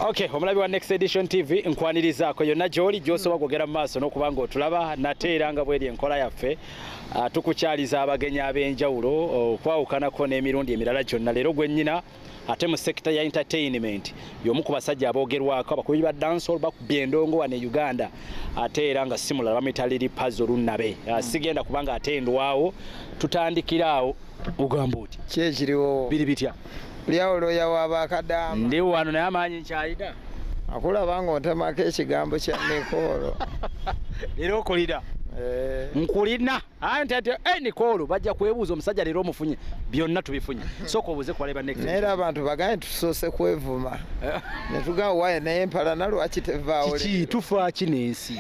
Okay, omulabi wa Next Edition TV nkwanirizaako yonna gy'oli gy'osobola kwogera mu maaso n'okubanga otulaba nate era nga bw'eri enkola yaffe tukukyaliza abagenyi ab'enjawulo okwawukanako n'emirundi emirala gyonna leero gwennyina ate mu sekita ya entertainment y'omu ku basajja aboogerwako abakubi ba dancehall bakubye endongo wano e Uganda ate era nga si mulala bamuyita liri pazo lunnabe sigenda kubanga ate ndwawo tutandikiraawo ogamba oti kyekiriwo biri bitya lyawulo yawa akadaama ndi wano naye amaanyi nkyayina akulaba nga ontemako ekigambo kya Nikolo leero okulira nkulina Nikolo bajja kwebuuza omusajja leero omufunye byonna tubifunye sooka obuuze kubaleba next naye era abantu baganye tusoose kwevuma ne tugamba waye naye empala nalwaki tevaawo kiki tufa ki n'ensi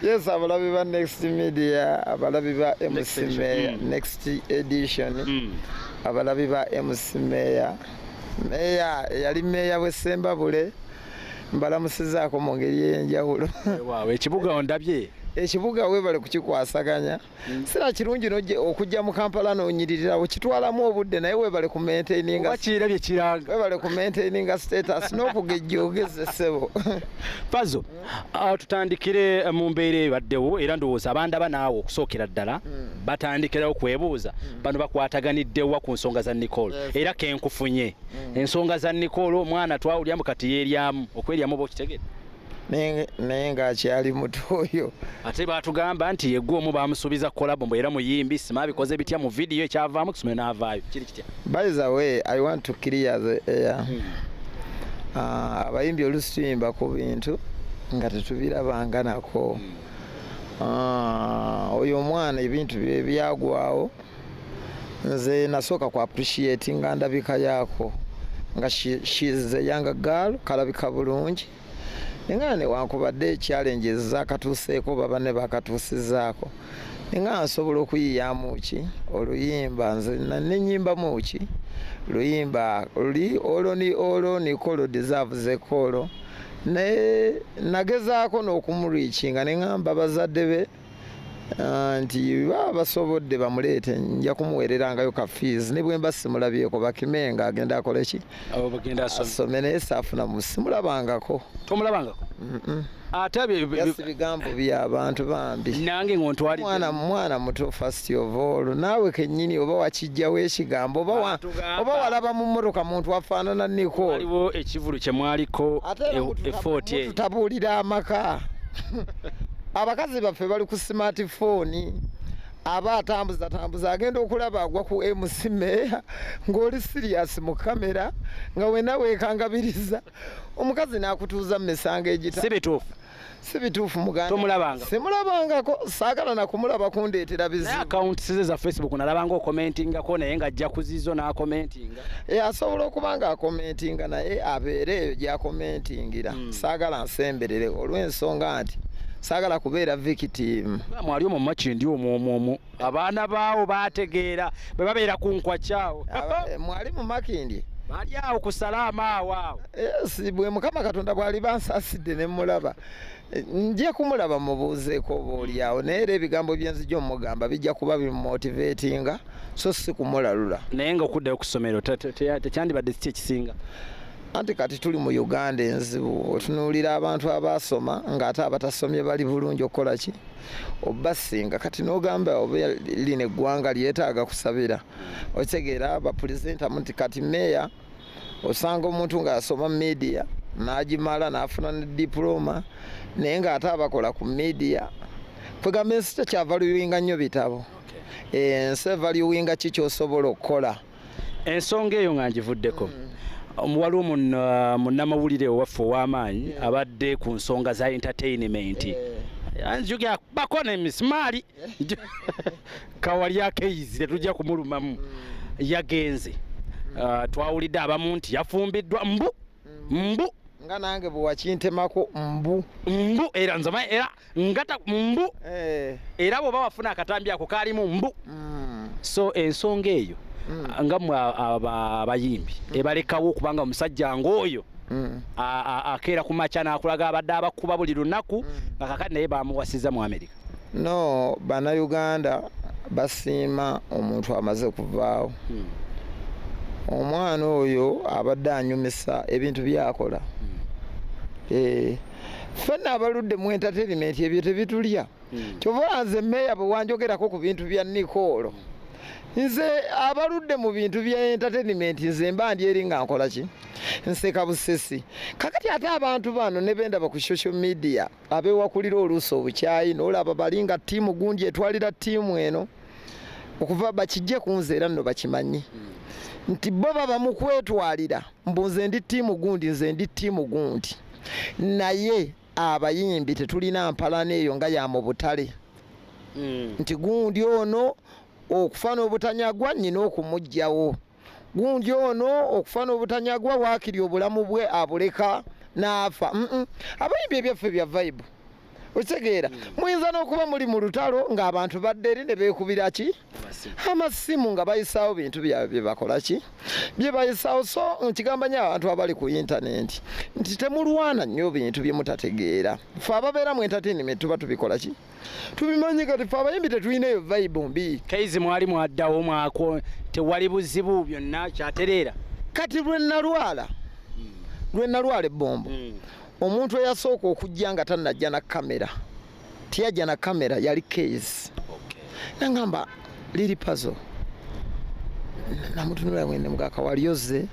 yes abalabi ba Next Media abalabi ba MC Meya Next Edition abalabi ba MC Meya yali meya w'Essemba Bule mbalamusizaako mu ngeri y'enjawulo waawe ekibuga ondabye ekibuga weebale kukikwasaganya sira kirungi okujja mu Kampala n'onyiririra okitwalamu obudde naye weebale ku maintaininga kirabye kiranga weebale ku maintaininga status n'okugejja ogeze ssebo Pazo tutandikire mu mbeera ebaddewo era ndowooza abandaba naawe okusookera ddala batandikirawo kwebuuza bano bakwataganiddewa ku nsonga za Nikolo era kenkufunye ensonga za Nikolo omwana twawulyamu kati yeeryamu okweryamu oba okitegedde naye ng'akyali muto oyo ate baatugamba nti yeggwe omu baamusuubiza kolabo mbu era muyimbi sima bikoze bitya mu vidiyo ekyavaamu kusomera n'avaayo kiri kitya by the way I want to clear the air abayimbi oluusi tuyimba ku bintu nga tetubirabanga nako oyo omwana ebintu bye byagwawo nze nasooka ku appreciate nga ndabika yaako nga she is a young girl kalabika bulungi nga newankubadde challenges zakatuuseeko baba ne bakatuusizaako nga nsobola okuyiyamu ki oluyimba nze nenyimbamu ki luyimba olwo Nikolo deserves a call ne nagezaako n'okumuriikinga ne ngamba bazadde be nti basobodde bamuleete nja kumuweererangayo ka fees ne bwe mba simulabyeko bakime nga agenda akole ki asome naye saafunamu simulabangako tomulabangako ate bigambo by'abantu bambi nange ngontwalidde mwana muto first of all naawe kennyini oba wakijjawo ekigambo oba walaba mu mmotoka muntu afaanana Nikolo waliwo ekivulu kye mwaliko e48 tutabuulira amaka abakazi baffe bali ku smartphone aba atambuza agenda okulaba agwa ku MC Meya ng'oli serious mu kamera nga wena weekangabiriza omukazi n'akutuuza mu misango egita si bituufu muganda tomulabanga simulabangako saagala nakumulaba kundeetera bizibu account size za Facebook nalabanga okomentingako naye ng'ajja kuzizo n'akomentinga asobola okuba nga akomentinga naye abeere eyo gy'akomentingira saagala nsemberere olw'ensonga nti saagala kubeera victim mwali omwo makindi omwo abaana baawo baategeera bwe babeera ku nkwakyawo mwali mu makindi bali awo ku salaama awo bwe Mukama Katonda bwali bansaasidde ne mulaba nje kumulaba mubuuzeeko obaoli awo naye era ebigambo byenzijja omugamba bijja kuba bimumotivatinga so si kumulalula naye nga okuddayo ku ssomero tekyandibadde si ekisinga anti kati tuli mu Uganda enzibu otunuulira abantu abasoma ng'ate abatasomye bali bulungi okukola ki obasinga kati n'ogamba oba lino eggwanga lyetaaga kusabira okitegeera abapulezidenti nti kati meya osanga omuntu ng'asoma media n'agimala n'afuna ne diploma naye ng'ate abakola ku media kwegamba ensi tekyavaluwinga nnyo bitabo ensi evaluwinga ki ky'osobola okukola ensonga eyo nga ngivuddeko waliwo munnamawulire owaffe ow'amaanyi abadde ku nsonga za entertainment anjuga bakona emisimaali kawalya Kayz tetujja kumulumamu yagenze twawulidde abamu nti yafumbiddwa mbu nga nange bwe wakintemako mbu era nzoma era ngata mbu era bw'oba wafuna akatambi ako kaalimu mbu so ensonga eyo nga mwe abayimbi ebalekawo okubanga omusajja ng'oyo akeera ku makya n'akulaga abadde abakuba buli lunaku nga kakati naye bamuwasiza mu America no bannayuganda basiima omuntu amaze kuvaawo omwana oyo abadde anyumisa ebintu byakola. Ffenna abaludde mu entertainment ebyo tebitulya. Kyova nze meeya bwe wanjogerako ku bintu bya Nicole. Nze abaludde mu bintu bya entertainment nze mba ndi eri nga nkola ki? Nseka busesi. Kakati ate abantu bano ne bendaba ku social media abeewakulira oluusi obukyayi n'olaba balinga ttiimu gundi etwalira ttiimu eno okuva bakijje ku nze era nno bakimanyi. Nti bo baba mu kwetwalira mbu nze ndi ttiimu gundi nze ndi ttiimu gundi. Naye abayimbi tetulina mpalana eyo nga ya mu butale. Nti gundi ono okufa n'obutanyagwa nnina okumuggyawo. Gundi ono okufa n'obutanyagwa waakiri obulamu bwe abuleka n'afa. Abayimbi ebyaffe bya vibe. Okitegeera muyinza n'okuba muli mu lutalo ng'abantu badde eri ne beekubira ki? Amasimu nga bayisaawo bintu byabwe bye bakola ki? Bye bayisaawo. So nkigamba nnyo abantu abali ku intaneti nti temulwana nnyo bintu bye mutategeera. Ffe ababeera mu entertainment tuba tubikola ki? Tubimanyi kati ffe abayimbi tetulina eyo vibe mbi. Kayz mwali mwaddawo mwako tewali buzibu byonna kyatereera. Kati lwe nalwala ebbombo. Omuntu eyasooka okujja nga tannajja na kamera tiyajja na kamera yali Kayz. Nangamba liri pazo namutunula mwene mugaka walioze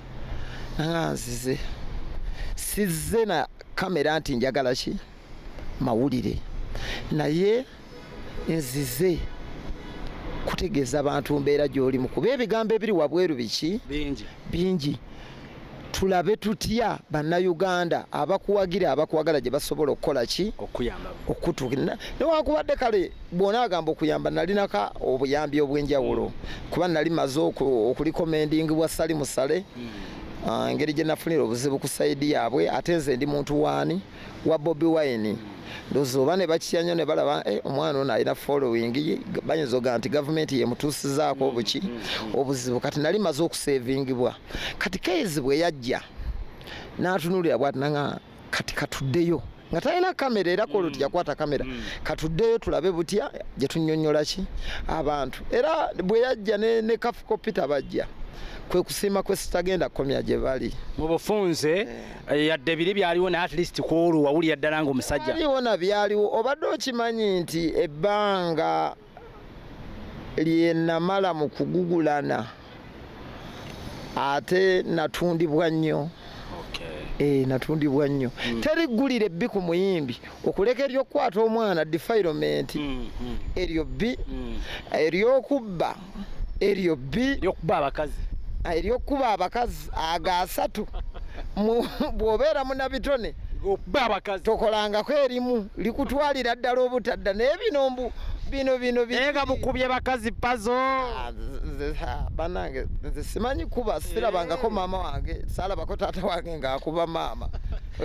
nanganzize sizze na kamera nti njagala ki mawulire naye nzize kutegeeza abantu mbeera gy'oli mu kuba ebigambo ebiri wabweru biki bingi. Tulabe tutya bannayuganda abakuwagira abakwagala gye basobola okukola ki? Okutuukirira. Newankubadde kale bw'ona agamba okuyamba nalinaka obuyambi obw'enjawulo kuba nali maze okulikomendingibwa sali musale engeri gye nafunira obuzibu ku sayidi yaabwe ate nze ndi muntu waani wa Bobi Wine. Ndowooza oba ne bakitya nnyo ne balaba omwana ono alina following bayinza oga nti gavumenti yemutuusizaako obuki obuzibu kati nali maze okuseevingibwa. Kati Kayz bwe yajja n'atunuulira bw'ati nanga kati katuddeyo nga talina kamera era kolo tujakwata kamera katuddeyo tulabe butya gye tunnyonnyola ki abantu. Era bwe yajja ne kafuko Peter bajja kwe kusiima kwe sitagenda kukomya gye bali. Mu bufunze yadde biri byaliwo naye at least kwolu wawulira ddala ng'omusajja. Byaliwo byaliwo obadde okimanyi nti ebbanga lye namala mu kugugulana ate natundibwa nnyo. Natundibwa nnyo. Teriggulira ebbi ku muyimbi okuleka ery'okukwata omwana defilement eryo bbi ery'okubba eryo bbi ery'okuba abakazi ery'okuba abakazi agasatu bw'obeera munabitone okuba abakazi tokolangako erimu likutwalira ddala obutadda naye bino nga mukubye bakazi pazo. Bannange nze simanyi kuba sirabangako maama wange saalabako taata wange ng'akuba maama.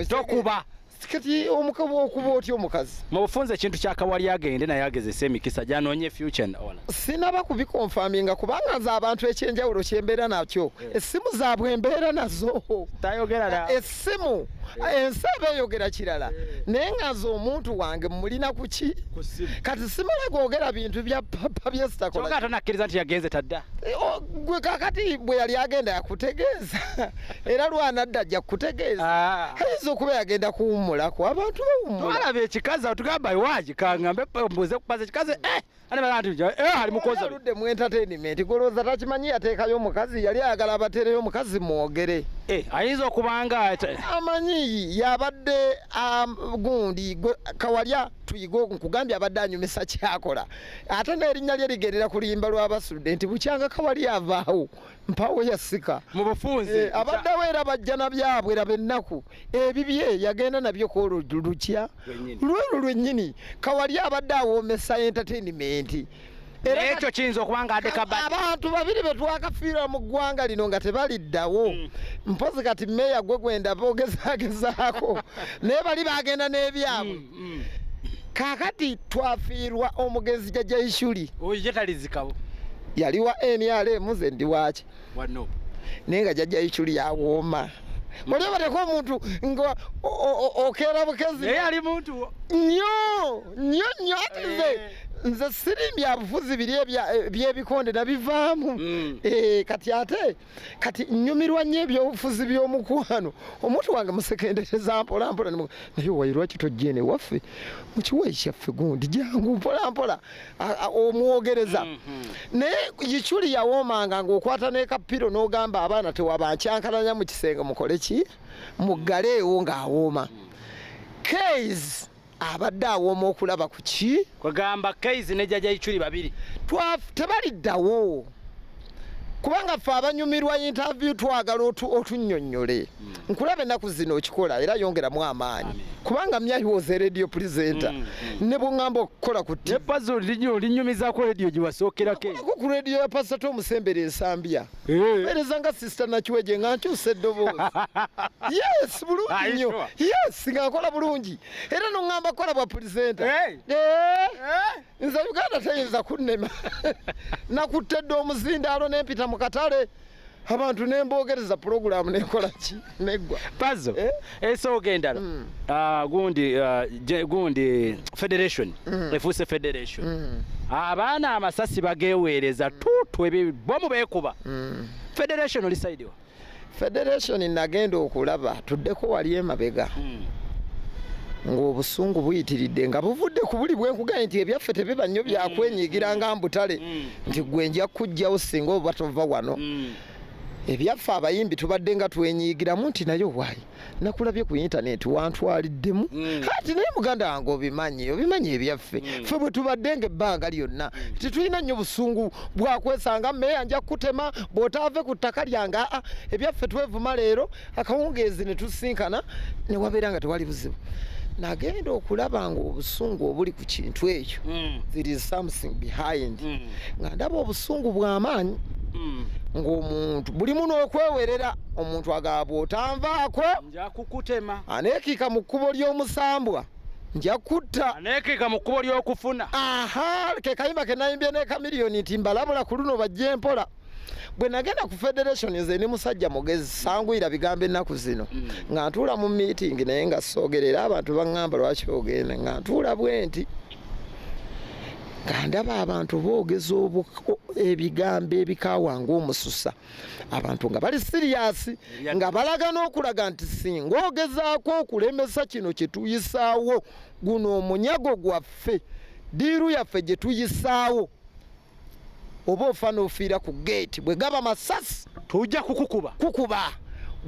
Tokuba kati omukazi okuba otya omukazi. Mu bufunze ekintu kyakawali agende naye agezesa emikisa gyanoonye future ola. Sinaba kubikonfaminga kubanga nze abantu ekyenjawulo kyembeera nakyo essimu zaabwe embeera nazo. Tayogera essimu ensi ebeeyogera kirala naye nga nze omuntu wange mulina ku ki? Kati simala googera bintu bya papa byesitakola. Kyokka tanakkiriza nti yagenze tadda. Gwe kakati bwe yali agenda yakutegeeza era lwanadda ajja kukutegeeza. Ayinza okuba yagenda kuwummulako abantu bawummula. Twalaba ekikazi awo tugamba iwaagi kangambe mbuze kupaza ekikazi ali mukozi aludde mu entertainment golooza takimanyi yateekayo omukazi yali ayagala abateereyo omukazi mwogere. Ayinza okubanga amanyi yabadde gundi kawalya tuyiga nkugambye abadde anyumisa kyakola ate n'erinnya lye ligerera ku luyimba lw'abasudde nti bukyanga kawali avaawo mpawo yasika mu bufunze abaddewo era bajja nabyabwe raba ennaku ebibye yagenda nabyo kwolulukya lwelu lwennyini kawali abadde awoomesa entertainment. Ekyo kiyinza okubanga adeka abantu babiri be twakafiira mu ggwanga lino nga tebaliddawo mpozi kati meeya gwe gwendaba ogezaagezaako naye bali bagenda n'ebyabwe. Kaakati twafiirwa omugezi jjajja Ishuli oyo talizikawo yali wa NRM nze ndi waaki naye nga jjajja Ishuli yawooma. Oli bateko omuntu nga okeera bukezi naye ali muntu nnyo ati nze nze sirimbi abufuzi biri byebikonde nabivaamu kati ate kati nyumirwa nnyo ebyobufuzi by'omukwano omuntu wange musekendereza mpolampola naye wayirwa kitojjene waffe mukiwayi kyaffe gundi jangu mpolampola omwogereza naye yikyuli yawoomanga ng'okwata n'ekapiro n'ogamba abaana tewabankyankalanya mu kisenge mukole ki muggaleewo ng'awooma Kayz abadde awooma okulaba ku ki kwegamba Kayz ne jjajja Yikyuli babiri tebaliddawo kubanga ffe abanyumirwa interview twagala otunnyonnyole nkulaba ennaku zino okikola era yongeramu amaanyi kubanga myayi was a radio presenter ne bw'ŋŋamba okukola ku ne pazo linyumizaako rediyo gye wasookera Kayz ku rediyo ya pasita omusembera ensambya ereza nga sisita nakiweje nga nkyusa eddoboozi yes bulungi nnyo yes nga nkola bulungi era noŋŋamba kola bwa presenter nze Uganda teyinza kunnema nakuttedde omuzindaalo nempita mu katale abantu nembogereza program nekola ki neggwa pazo esooga endala gundi federation efuuse federation abaana amasasi bageweereza tutu ebibomu beekuba federation oli side wa federation nagenda okulaba tuddeko wali emabega ng'obusungu buyitiridde nga buvudde ku buli bwenkuganye nti ebyaffe tebiba nnyo byakwenyigira nga mbutale nti gwe nja kujjawo singa oba tova wano ebyaffe abayimbi tubadde nga twenyiigiramu nti naye waayi nakulabye ku intaneti wantwaliddemu ati naye muganda wange obimanyi ebyaffe ffe bwe tubadde nga ebbanga lyonna tetulina nnyo busungu bwakwesanga mmeeya nja kutema bw'otaave ku ttaka lyange ebyaffe twevuma leero akawungeezi ne tusinkana ne wabeera nga tewali buzibu nagenda okulaba nga obusungu obuli ku kintu ekyo there is something behind nga ndaba obusungu bw'amaanyi ng'omuntu buli muno okwewerera omuntu agaba bw'otanvaako nja kukutema aneekiika mu kkubo ly'omusambwa nja kutta aneekiika mu kkubo ly'okufuna ke kayimba ke nayimbye n'ekamiliyoni nti mbalabula ku luno bajje mpola bwe nagenda ku federation nze ne musajja mugezi sangwira bigambo ennaku zino nga ntuula mu meeting naye nga soogerera abantu baŋŋamba lwaki ogenda nga ntuula bwe nti nga ndaba abantu boogeza ebigambo ebikaawa ng'omususa abantu nga bali siriyasi nga balaga n'okulaga nti singa ogezaako okulemesa kino kye tuyisaawo guno omunyago gwaffe diiru yaffe gye tuyisaawo oba ofa n'ofiira ku geeti bwe gaba masasi tujja kukuba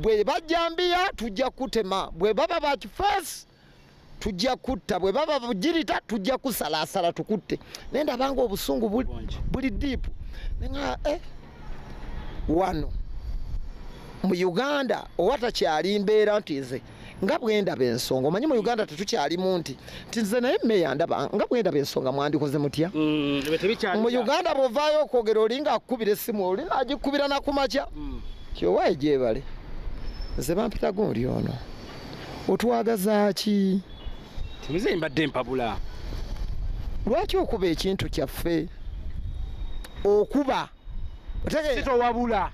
bwe bajjambiya tujja kutema bwe baba bakifeesi tujja kutta bwe baba bugirita tujja kusalaasala tukutte naye ndabanga obusungu buli diipu nga wano mu Uganda owa takyali mbeera nti nze nga bwendaba ensonga omanyi mu Uganda tetukyalimu nti nze naye mmeeya ndaba nga bwendaba ensonga mwandikoze mutya mu Uganda bw'ovaayo okwogera olinga akukubira essimu oli agikubira nakumakya kyowaye gyebale nze bampita gundi ono otwagazaaki timize mbadde mpabula lwaki okuba ekintu kyaffe okuba towabula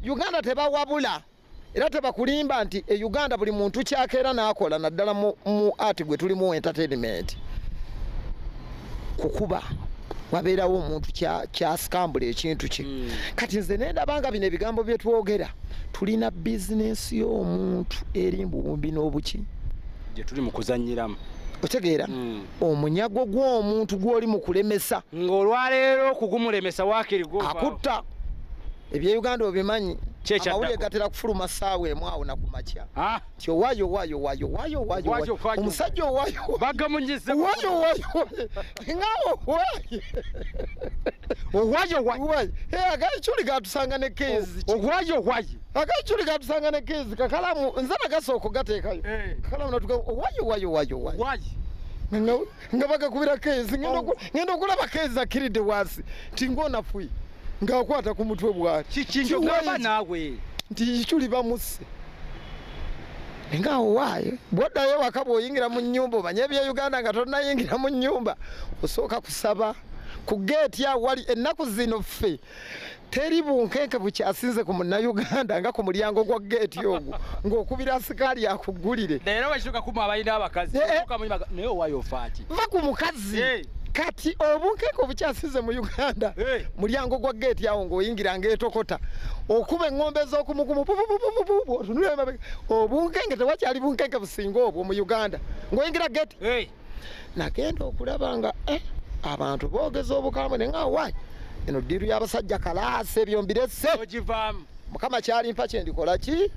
Uganda tebawabula era tebakulimba nti Uganda buli muntu kyakeera n'akola naddala mu ati gwe tulimu entertainment kukuba wabeerawo omuntu kyasikambula ekintu kye kati nze nendabanga bino ebigambo bye twogera tulina bizinesi y'omuntu eri mbuwumbi n'obuki gye tuli mu kuzannyiramu otegeera omunyago gw'omuntu gw'oli mu kulemesa ng'olwaleero okugumulemesa waakirigo akutta eby'Uganda obimanyi amawulire gatera kufuluma ssaawa emu awo nakumakya ti owaayo omusajja bagamunyize agayikyuli gatusanga ne Kayz agayikyuli gatusanga ne Kayz kakalamu nze nagasooka ogateekayo kakalamu natuga owaayo nga bagakubira Kayz ngenda okulaba Kayz akiridde wansi nti ng'onafuye ng'akwata ku mutwe bwati kikinjogamba naawe nti yikyuli bamusse ngaawo waayo bwoddayo waka bw'oyingira mu nnyumba omanye ebya Uganda nga tonnayingira mu nnyumba osooka kusaba ku geeti awo wali ennaku zino ffe teri bunkenke bukyasinze ku Munnayuganda nga ku mulyango gwa gate ogwo ng'okubira asikaali akugulire. Leero washuka kuma abalina abakazi. Naye owayo faati. Va ku mukazi. Kati obunkenke obukyasinze mu Uganda mulyango gwa gate yawo ng'oyingira ng'etokota okuba eŋŋombe z'okumukumu obunkenke tewakyali bunkenke businga obwo mu Uganda ng'oyingira gate. Nagenda okulaba nga abantu boogeza obukambwe ne nga wayi eno ddiru y'abasajja kalaasa ebyo mbirese ogivaamu. Mukama kyalimpa kye ndikola ki?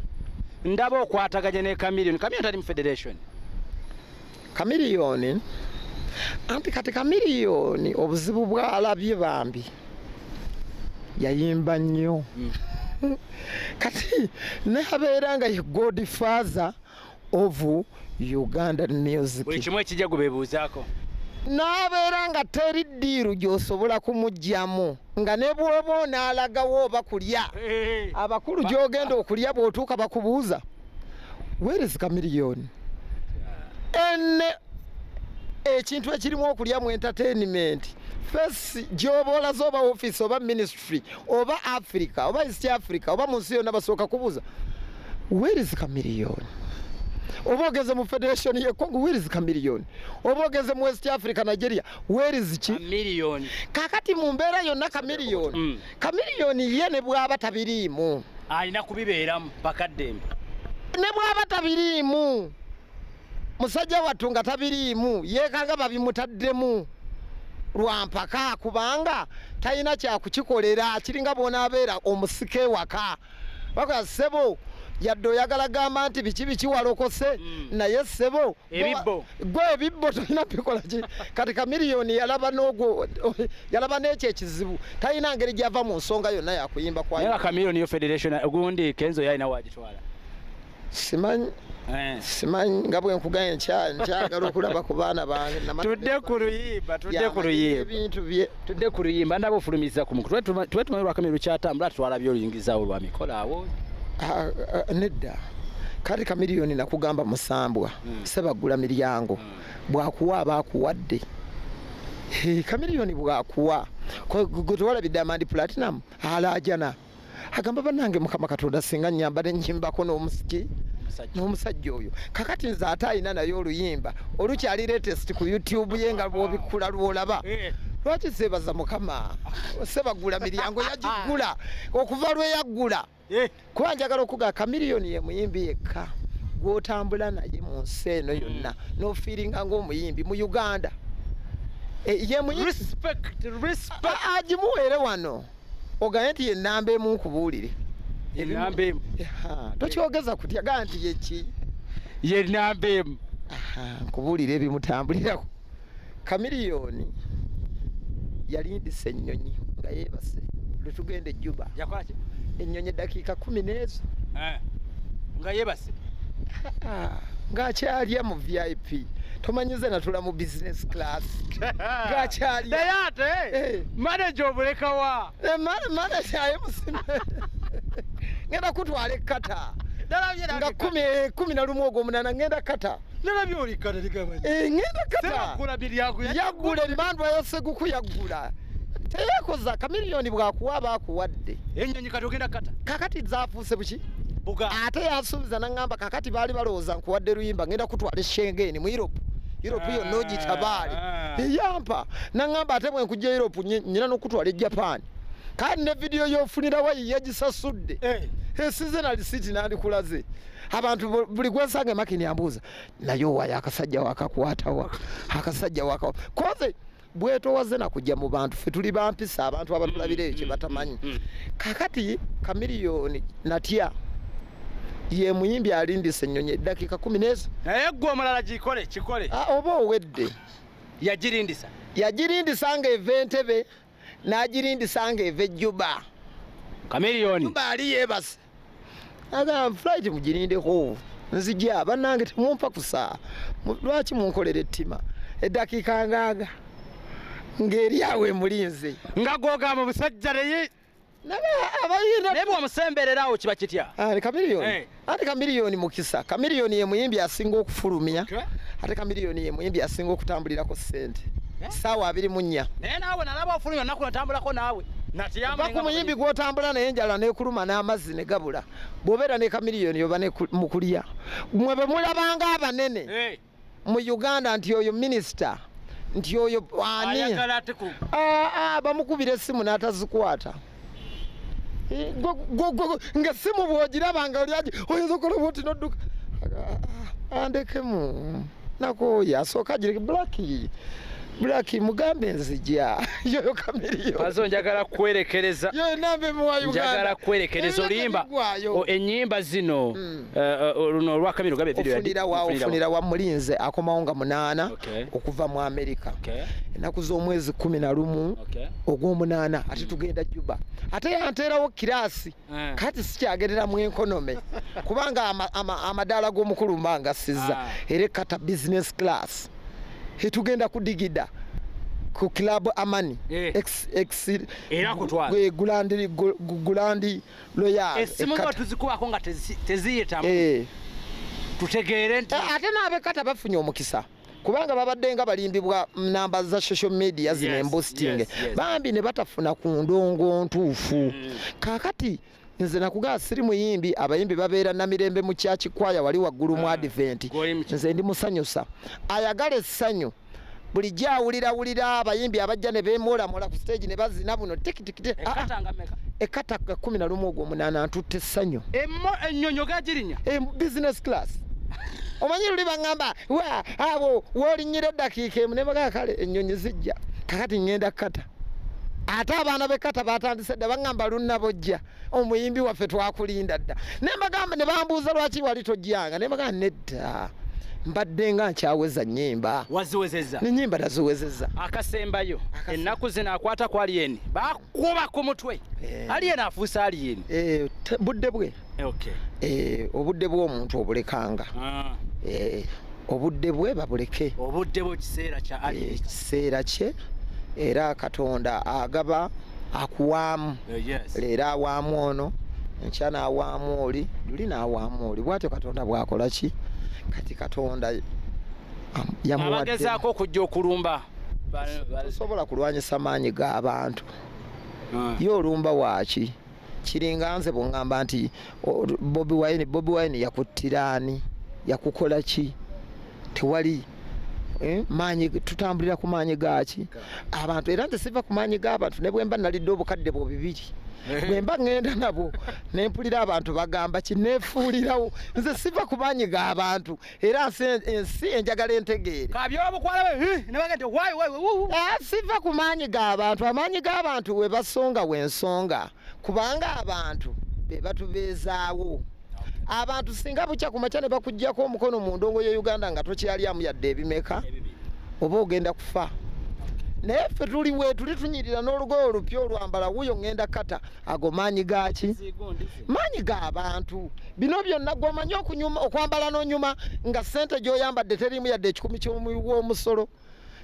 Ndaba okwataganye ne Chameleone. Chameleone tali mu federation. Chameleone anti kati Chameleone obuzibu bw'alabye bambi yayimba nnyo kati nabeera nga ye godfather of Uganda music. Buli kimu ekijja gubeebuuzaako. Nabeera nga teri ddiiru gy'osobola kumugyamu nga ne bw'oba onaalagawo oba kulya abakulu gy'ogenda okulya bw'otuuka bakubuuza where is Chameleone? Ekintu ekirimu okulya mu entertainment first gy'oba olaze oba office oba ministry oba Africa oba East Africa oba mu nsi yonna basooka kubuuza where is Chameleone? Oba ogeze mu federation ye Congo where is Chameleone? Oba ogeze mu West Africa Nigeria where is Chameleone? Kakati mu mbeera yonna Chameleone Chameleone ye ne bw'aba tabiriimu alina kubibeeramu bakaddembe ne bw'aba tabiriimu musajja wattu nga tabiriimu yeekanga babimutaddemu lwampaka kubanga talina kyakukikolera kiringa bw'onaabeera omusike waka bakola ssebo yadde oyagala gamba nti biki walokose naye ssebo gwe ebibbo tolina bikola ki kati Chameleone yalaba n'ekyo ekizibu talina ngeri gy'ava mu nsonga yonna yakuyimba kwayo. Naye Chameleone yo federation ogundi Kayz yalina waagitwala. Simanyi nga bwe nkuganye nkyagala okulaba ku baana bange. Tudde ku luyimba ndaba ofulumiza ku mukulu tuwe tumanyi Chameleone kyatambula twalabye oluyingizaawo lwa mikola awo. Nedda kati Chameleone nakugamba musambwa sebagula miryango bwakuwa abakuwadde. Chameleone bwakuwa gwetwalabye Diamond Platinum alaajana agamba bannange Mukama Katonda singa nnyambale nyimbako n'omusajja oyo kakati nze ate alina naye oluyimba olukyali latest ku YouTube ye nga bw'obikkula lw'olaba. Lwaki seebaza Mukama sebagula miryango yagigula okuva lwe yaggula kuba njagala okuga Chameleone ye muyimbi yekka gw'otambula naye mu nsi eno yonna n'ofiiringa ng'omuyimbi mu Uganda ye muyimbi agimuweere wano ogaye nti ye nnamba emu nkubuulire ennamba emu tokyogeza kutya gaa nti yeki ye nnamba emu nkubuulire ebimutambulirako. Chameleone yalindisa ennyonyi nga yeebase lwe tugenda e Juba ennyonyi eddakiika 10 n'ezo nga yeebase ng'akyalya mu VIP tomanyize natula mu business class ng'akyalya naye ate manager obulekawa manager aye musime ngenda kutwala ekkata nga 11 ogw'omunana ngenda kata nalabye oli kata ligamanyi ngenda kata yaggula emmandwa yoseguku yaggula teyeekoza Chameleone bwakuwa baakuwadde ennyonyi kati ogenda kata kakati zaafuuse buki ate yansuubiza naŋŋamba kakati baali balowooza nkuwadde luyimba ngenda kutwala Schengen mu Europe yonna ogitabaale eyampa naŋŋamba ate bwe nkujja Europe nnyina n'okutwala e Japan kandi ne vidiyo y'ofunirawo yagisasudde esize na lisiti nandikulaze abantu buli gwensanga emakini ambuuza naye owayo akasajja wakakwatawa akasajja waka koze bwetowaze nakujja mu bantu ffe tuli bampisa abantu abatulabira ekyo kye batamanyi kakati Chameleone natya ye muyimbi alindisa ennyonyi eddakiika 10 n'ezo naye gwe omulala kikole oba owedde yagirindisa nga eva Entebbe n'agirindisa nga eva Juba. Chameleone ali yeebase agamba flight mugirindeko nzija bannange temumpa kusaa lwaki munkolera ettima eddakiika ngaaga ng'eri awo emulinze nga gwogamba omusajja naye naye bw'omusemberera awo kiba kitya ate Chameleone mukisa Chameleone ye muyimbi asinga okufulumya ate Chameleone ye muyimbi asinga okutambulirako ssente ssaawa 24 naye naawe nalaba ofulumya nnaku natambulako naawe natiyamba ku muyimbi gw'otambula naye enjala nekuluma n'amazzi ne gabula bw'obeera ne kamiliyoni oba mu kulya mmwe bwe mulabanga abanene mu Uganda nti oyo minisita nti oyo ani bamukubira essimu n'atazikwata ng'essimu bw'ogirabanga olyaji oyinza okukola bwoti n'odduka andekemu nakooya asooka agireke Blaki mugambe nzija yoyo kamiliyo pazo njagala kwerekereza yoyo nambe mu wa Uganda njagala kwerekereza olimba ennyimba zino luno lwa kamiro gabe video ofunira wa mulinze akomawo nga 8 okuva mu America enaku z'omwezi 11 ogw'omunana ate tugenda Juba ate yanteerawo kirasi kati sikyagerera mu economy kubanga amadaala g'omukulu mbanga sizza era kata business class tugenda kudigida ku club Amani era kutwala Gulandi Royal esimu ngo tuzikubako nga teziyitamu tutegeere nti ate n'abekata bafunye omukisa kubanga babaddenga balimbibwa namba za social media zino embosting bambi ne batafuna ku ndongo ntuufu kakati nze nakugaa siri muyimbi abayimbi babeera namirembe mu kyachi kwaya wali waggulu mu advent nze ndi musanyusa ayagala essanyu buli jawulira abayimbi abajja ne beemoola ku stage ne bazina buno tikiti ekata 11 ogw'omunana ntutte essanyu ennyonyo gagirinya business class omanyi luli baŋŋamba abo woolinyira eddakiika emu ne bagaa kale ennyonyi zijja kakati ŋŋenda kata ate abaana b'ekata batandise dda baŋŋamba lunnabojja omuyimbi waffe twakulinda dda ne mbagamba ne bambuuza lwaki wali tojjanga ne mbagamba nedda mbadde nga nkyaweza nnyimba waziwezezza n'ennyimba naziwezezza akasembayo ennaku zino akwata ku aliyeni bakuba ku mutwe aliyeni afuuse aliyeni budde bwe obudde bw'omuntu obulekanga obudde bwe babuleke obudde bwe kiseera kya aliyeni kiseera kye era Katonda agaba akuwaamu leero awaamu ono enkya n'awaamu oli luli n'awaamu oli bw'atyo Katonda bw'akola ki kati Katonda yamuwadde abagezaako okujja okulumba tosobola kulwanyisa maanyi g'abantu ye olumba waaki kiringa nze bw'ŋŋamba nti Bobi Wine yakuttiraani yakukola ki tewali maanyi tutambulira ku maanyi gaaki abantu era nze siva ku maanyi g'abantu ne bwe mba nalidde obukadde bwo 2 bwe mba ŋŋenda nabo ne mpulira abantu bagamba kineefuulirawo nze siva ku maanyi g'abantu era ensi enjagala entegeere siva ku maanyi g'abantu amaanyi g'abantu we basonga wensonga kubanga abantu be batubeezaawo abantu singa bukya ku makya ne bakuggyako omukono mu ndongo ya Uganda nga tokyalyamu yadde ebimeka oba ogenda kufa naye ffe tuli tunyirira n'olugoye olupya olwambala wuyo ŋŋenda kata ago maanyi gaaki maanyi g'abantu bino byonna gw'omanyi okwambala n'onyuma nga ssente gy'oyambadde terimu yadde ekikumi ky'omusolo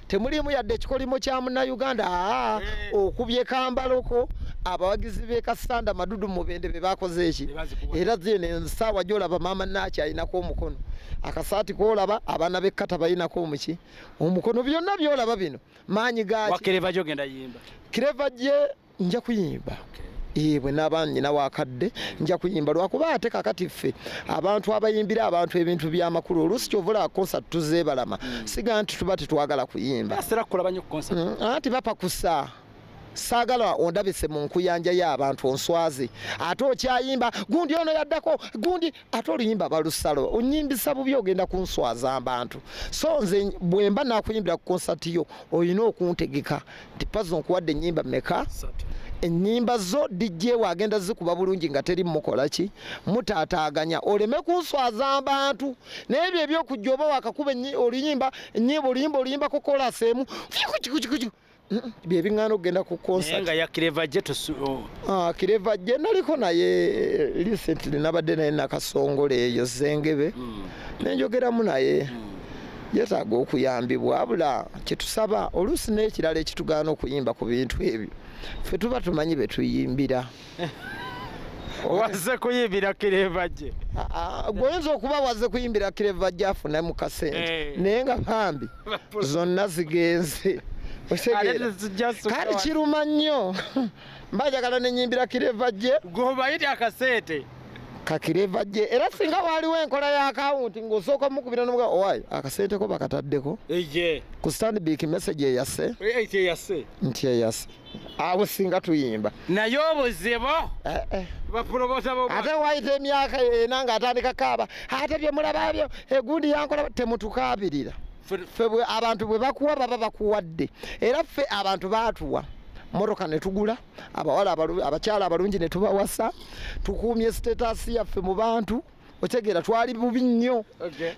temulimu yadde ekikolimo kya munnayuganda okubye kambaloko abawagizi b'e Kasanda Madudu Mubende be bakoze eki era zene ensaawa gy'olaba maama Naaki alinako omukono akasaati koolaba abaana b'ekkata balinako omuki omukono byonna byolaba bino maanyi gaaki wakireva gyo genda yimba kireva gye nja kuyimba bwe naaba nnyina wakadde nja kuyimba lwakuba ate kakati ffe abantu abayimbira abantu ebintu by'amakulu oluusi kyovula concert tuzeebalama siga nti tuba tetwagala kuyimba anti bapakusa saagala ondabise mu nkuyanja y'abantu onswaze ate okyayimba gundi ono yaddako gundi ate oluyimba balusalo onyimbisa bubi ogenda kunswaza abantu so nze bwe mba nakuyimbira ku concert yo olina okuntegeka nti pazo nkuwadde ennyimba mmeka ennyimba zo DJ wagenda zikuba bulungi nga teri mukola ki mutaataaganya oleme kunswaza abantu n'ebyo ebyokujja oba wakakuba oluyimba oluyimba ku chorus emu bye biŋŋaana okugenda ku concert nga ya Kireva gye Kireva gye naliko naye recently nabadde naye nakasongole eyo Zengebe nenjogeramu naye yetaaga okuyambibwa abula kyetusaba oluusi n'ekirala ekitugaana okuyimba ku bintu ebyo ffe tuba tumanyi be tuyimbira waze kuyimbira Kireva gye gwoyinza okuba waze kuyimbira Kireva gye afuna mu kasente naye nga bambi zonna zigenze kale kiruma nnyo mbajagala nenyimbira kireva gye gobayita akasete kakireva gye era singa waliwo enkola ya akawunti ng'osooka mukubira n'omuga owayi akasente ko bakataddeko ku Stanbic message eyase nti eyase awo singa tuyimba naye obuzibu bapromota ate wayita emyaka ena ng'atandika kaaba ate bye mulababyo egundi yankola temutukaabirira ffe abantu bwe bakuwa baba bakuwadde era ffe abantu baatuwa motoka ne tugula abawala abakyala abalungi ne tubawasa tukuumye status yaffe mu bantu otegeera twali bubi nnyo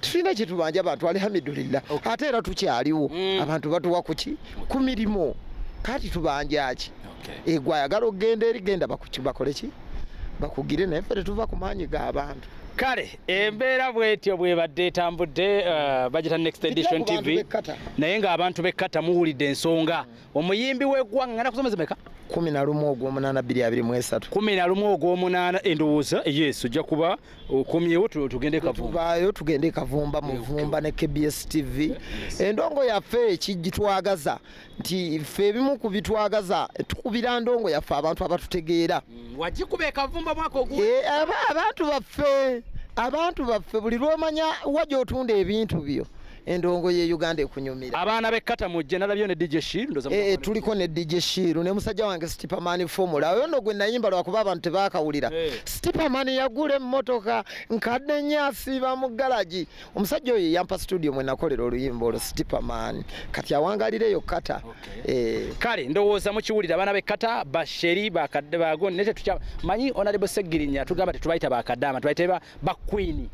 tulina kye tubanja abantu alhamdulillah ate era tukyaliwo abantu batuwa kuki ku mirimu kati tubanja ki egwe ayagala okugenda eri genda bakole ki bakugire naye ffe tetuva ku maanyi g'abantu kale embeera bwetyo bwebadde etambudde bagita Next Edition TV naye ng'abantu bekkata muwulidde ensonga omuyimbi w'eggwanga ngana kusomeza meka 11/8/2023 11/8 endowooza yes ojja kuba okomyewo tugende kavumba tugende kavumba muvumba ne KBS TV endongo yaffe ekigitwagaza nti ffe ebimu ku bitwagaza tukubira ndongo yaffe abantu abatutegeera wagikuba kavumba mwaka ogwo abantu baffe buli lwomanya wajja otunda ebintu byo endongo ye Uganda ekunyumira abaana bekkata mujje nalabyo ne DJ Shiru tuliko ne DJ Shiru ne musajja wange Stiperman formula oyo ndo gwe nayimba lwakuba abantu tebakawulira Stiperman yagula emmotoka nkadde nyasi ba mu garage omusajja oyo yampa studio mwe nakolera oluyimba olwo Stiperman kati awangalireyo kata kale ndowooza mukiwulira abaana bekkata basheri bakadde bagone nete manyi honorable Segirinya tugamba tetubayita bakadama tubayita ba queen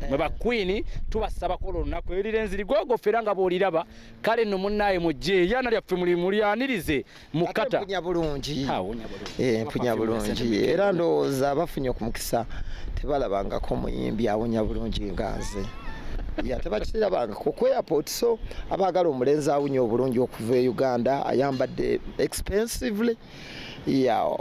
Mweba Queen tubasaba ko lunaku erirenzi ligogo feranga boliraba kale no munnaye mujje yana lyaffe muri anirize mukata mpunya bulungi mpunya bulungi era ndowooza bafunye ku mukisa tebalabangako muyimbi awonya bulungi nganze tebakirabanga ku airport so abagala omulenzi awunya obulungi okuva e Uganda ayambadde expensively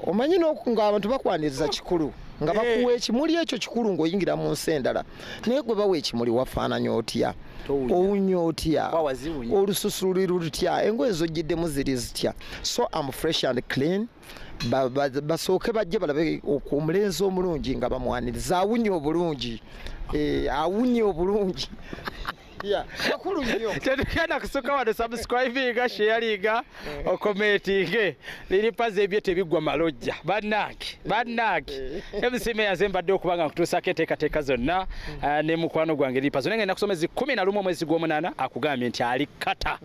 omanyi nga abantu bakwaniriza kikulu nga bakuwa ekimuli ekyo kikulu ng'oyingira mu nsi endala naye gwe bawa ekimuli wafaananya otya owunya otya olususu luli lutya engoye zojjiddemu ziri zitya so am fresh and clean basooke bajje balabe omulenzi omulungi nga bamwaniriza awunye obulungi awunye obulungi bakulu nnyo tetugenda kusooka wadde subscribinga sharinga okomentinge liri pazo ebyo tebiggwa malojja bannange ebisime yazembadde okubanga nkutuusako enteekateeka zonna ne mukwano gwange liri pazo naye ngenda kusomezi 11 omwezi gw'omunaana akugambye nti ali kata